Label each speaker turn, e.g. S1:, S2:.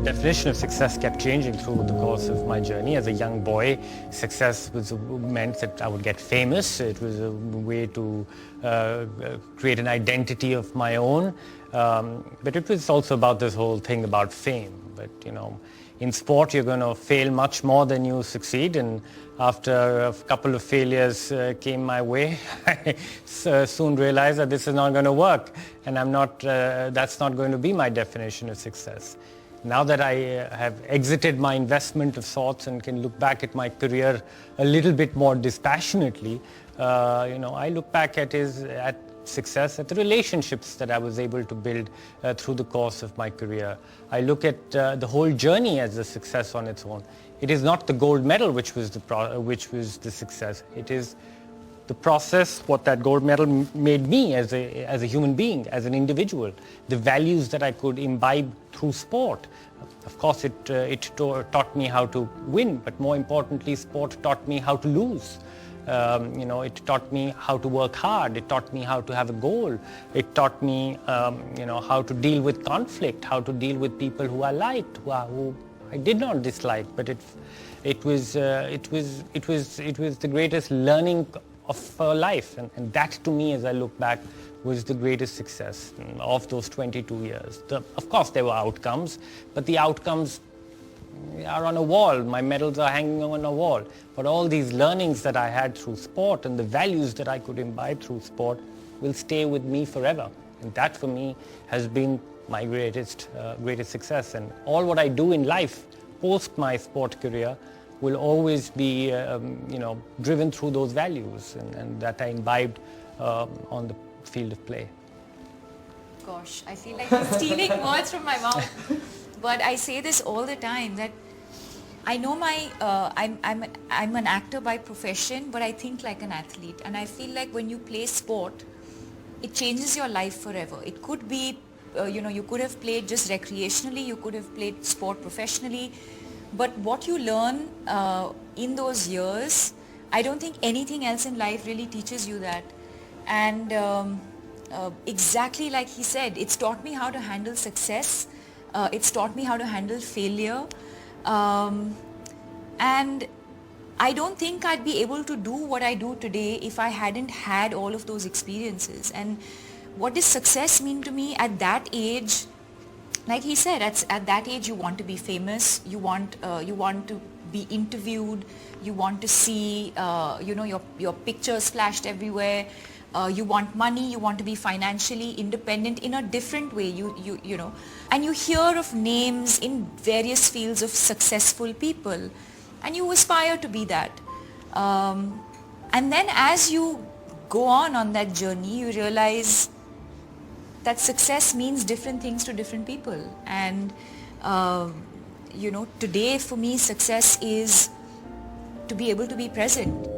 S1: definition of success kept changing through the course of my journey. As a young boy, success meant that I would get famous. It was a way to create an identity of my own. But it was also about this whole thing about fame. But, in sport, you're going to fail much more than you succeed. And after a couple of failures came my way, I soon realized that this is not going to work. And that's not going to be my definition of success. Now that I have exited my investment of sorts and can look back at my career a little bit more dispassionately, I look back at success, at the relationships that I was able to build through the course of my career. I look at the whole journey as a success on its own. It is not the gold medal which was the success. It is the process, what that gold medal made me as a human being, as an individual, the values that I could imbibe through sport. Of course, it taught me how to win, but more importantly, sport taught me how to lose. It taught me how to work hard. It taught me how to have a goal. It taught me, how to deal with conflict, how to deal with people who I liked, who I did not dislike. But it was the greatest learning of life, and that to me, as I look back, was the greatest success of those 22 years. Of course, there were outcomes, but the outcomes are on a wall. My medals are hanging on a wall. But all these learnings that I had through sport and the values that I could imbibe through sport will stay with me forever. And that for me has been my greatest success. And all what I do in life post my sport career will always be driven through those values and that I imbibed on the field of play.
S2: Gosh, I feel like you're stealing words from my mouth. But I say this all the time, that I know I'm an actor by profession, but I think like an athlete. And I feel like when you play sport, it changes your life forever. It could be, you could have played just recreationally, you could have played sport professionally. But what you learn in those years, I don't think anything else in life really teaches you that. And exactly like he said, it's taught me how to handle success. It's taught me how to handle failure. And I don't think I'd be able to do what I do today if I hadn't had all of those experiences. And what does success mean to me at that age? Like he said, at that age you want to be famous, you want to be interviewed, you want to see your pictures flashed everywhere. You want money, you want to be financially independent in a different way, and you hear of names in various fields of successful people and you aspire to be that. And then as you go on that journey, you realize that success means different things to different people. And, today for me, success is to be able to be present.